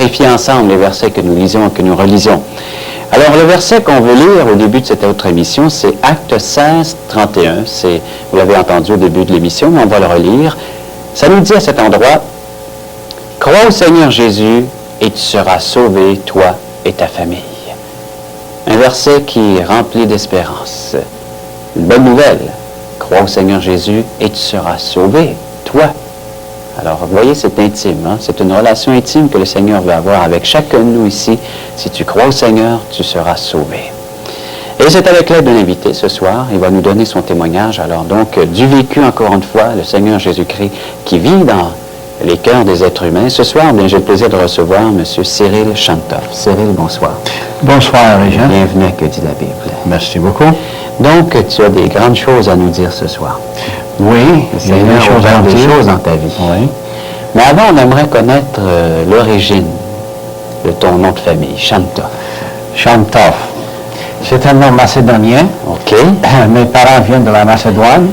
vérifier ensemble les versets que nous lisons et que nous relisons. Alors, le verset qu'on veut lire au début de cette autre émission, c'est Actes 16, 31. Vous l'avez entendu au début de l'émission, mais on va le relire. Ça nous dit à cet endroit, « Crois au Seigneur Jésus et tu seras sauvé, toi et ta famille. » Un verset qui est rempli d'espérance. Une bonne nouvelle. Crois au Seigneur Jésus et tu seras sauvé, toi. Alors, vous voyez, c'est intime. Hein? C'est une relation intime que le Seigneur veut avoir avec chacun de nous ici. Si tu crois au Seigneur, tu seras sauvé. Et c'est avec l'aide d'un invité ce soir. Il va nous donner son témoignage. Alors donc, du vécu, encore une fois, le Seigneur Jésus-Christ qui vit dans les cœurs des êtres humains. Ce soir, bien, j'ai le plaisir de recevoir M. Cyril Chantoff. Cyril, bonsoir. Bonsoir, Régent. Bienvenue à Que dit la Bible. Merci beaucoup. Donc, tu as des grandes choses à nous dire ce soir. Oui, il y a des choses dans ta vie. Oui. Mais avant, on aimerait connaître l'origine de ton nom de famille, Chantoff. Chantoff. C'est un nom macédonien. OK. Mes parents viennent de la Macédoine.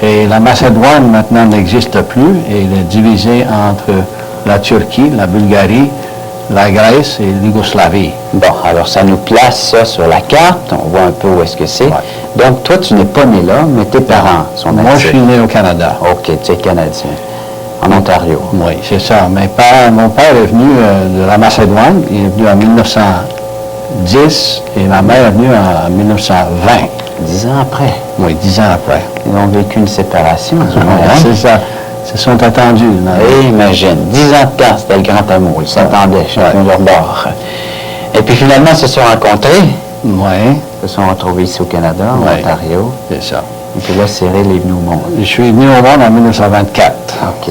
Et la Macédoine, maintenant, n'existe plus. Et elle est divisée entre la Turquie, la Bulgarie, la Grèce et l'Yougoslavie. Bon, alors ça nous place ça sur la carte. On voit un peu où est-ce que c'est. Ouais. Donc, toi, tu n'es pas né là, mais tes parents sont nés. Moi, je suis né au Canada. OK, tu es Canadien. En Ontario. Oui, c'est ça. Mon père est venu de la Macédoine. Il est venu en 1910 et ma mère est venue en 1920. 10 ans après. Oui, 10 ans après. Ils ont vécu une séparation. C'est ça. Ils se sont attendus. Et imagine, 10 ans de temps, c'était le grand amour. Ils s'attendaient chacun de leur bord. Et puis finalement, ils se sont rencontrés. Oui. Ils se sont retrouvés ici au Canada, en Ontario. C'est ça. Et puis là, Cyril est venu au monde. Je suis venu au monde en 1924. OK.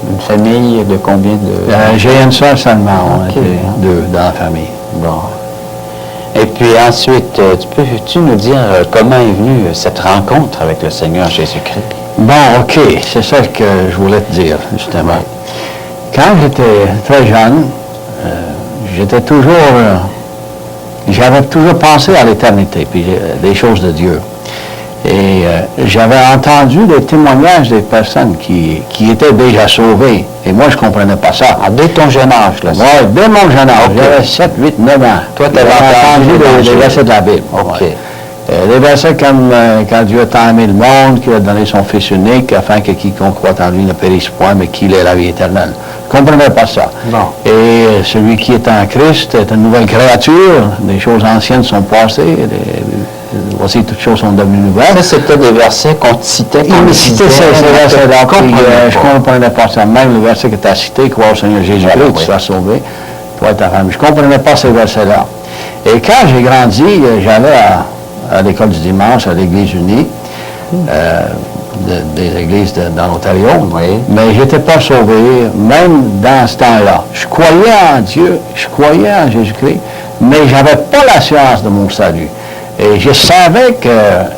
Une famille de combien de... J'ai une soeur seulement. Okay. On était deux dans la famille. Bon. Et puis ensuite, peux-tu nous dire comment est venue cette rencontre avec le Seigneur Jésus-Christ? Bon, OK. C'est ça que je voulais te dire, justement. Quand j'étais très jeune, j'avais toujours pensé à l'éternité, puis des choses de Dieu. Et j'avais entendu des témoignages des personnes qui étaient déjà sauvées. Et moi, je ne comprenais pas ça. Ah, dès ton jeune âge, là? Oui, dès mon jeune âge. Okay. J'avais 7, 8, 9 ans. Toi, tu avais entendu des versets de la Bible. OK. Ouais. Des versets comme quand Dieu a tant aimé le monde, qu'il a donné son Fils unique, afin que quiconque croit en lui ne périsse point, mais qu'il ait la vie éternelle. Je ne comprenais pas ça. Bon. Et celui qui est en Christ est une nouvelle créature. Les choses anciennes sont passées. Voici, toutes choses sont devenues nouvelles. Ça, c'était des versets qu'on citait. Il me citait ces versets-là. Je ne comprenais pas ça. Même le verset que tu as cité, crois au Seigneur Jésus-Christ, tu seras sauvé, toi et ta famille. Je ne comprenais pas ces versets-là. Et quand j'ai grandi, j'allais à l'école du dimanche, à l'Église unie, des églises dans l'Ontario, mais je n'étais pas sauvé, même dans ce temps-là. Je croyais en Dieu, je croyais en Jésus-Christ, mais je n'avais pas l'assurance de mon salut. Et je savais que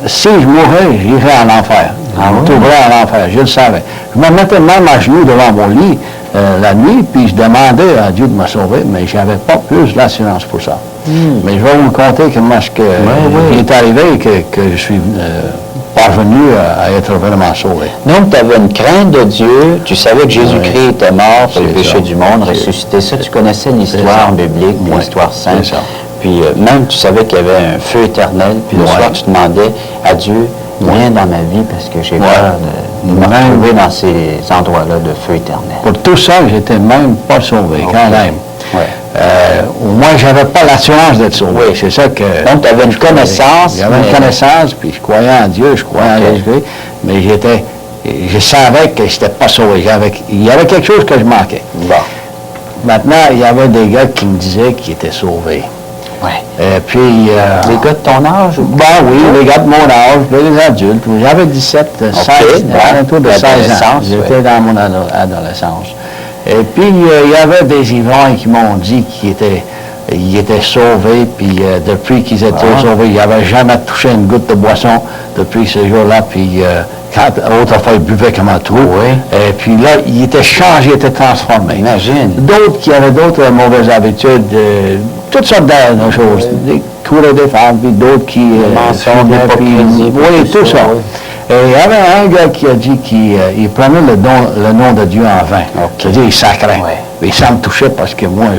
si je mourais, j'irais en enfer. Je me trouverais en enfer, je le savais. Je me mettais même à genoux devant mon lit la nuit, puis je demandais à Dieu de me sauver, mais je n'avais pas plus d'assurance pour ça. Mais je vais vous conter comment il est arrivé que je suis parvenu à être vraiment sauvé. Donc, tu avais une crainte de Dieu, tu savais que Jésus-Christ était mort pour le péché du monde, ressuscité. Ça, tu connaissais l'histoire biblique, l'histoire sainte. Puis même, tu savais qu'il y avait un feu éternel, puis le soir, tu demandais à Dieu, viens dans ma vie, parce que j'ai peur de me retrouver dans ces endroits-là de feu éternel. Pour tout ça, j'étais même pas sauvé, quand même. Au moins, je n'avais pas l'assurance d'être sauvé. C'est ça que... Donc, tu avais une connaissance. J'avais une connaissance, puis je croyais en Dieu, je croyais en Jésus-Christ, mais je savais que je n'étais pas sauvé. Il y avait quelque chose que je manquais. Bon. Maintenant, il y avait des gars qui me disaient qu'ils étaient sauvés. Oui. Et puis... les gars de ton âge? Ben oui, les gars de mon âge, les adultes. J'avais 17, 16, autour de 16 ans. J'étais dans mon adolescence. Et puis, il y avait des ivrognes qui m'ont dit qu'ils étaient sauvés, puis depuis qu'ils étaient sauvés, ils n'avaient jamais touché une goutte de boisson depuis ce jour-là, puis autrefois, ils buvaient comme un trou. Et puis là, ils étaient changés, ils étaient transformés. Imagine. D'autres qui avaient d'autres mauvaises habitudes, toutes sortes de choses, des couraient des femmes, puis d'autres qui... tout ça. Et il y avait un gars qui a dit qu'il prenait le nom de Dieu en vain. C'est-à-dire, il sacrait. Et ça me touchait parce que moi,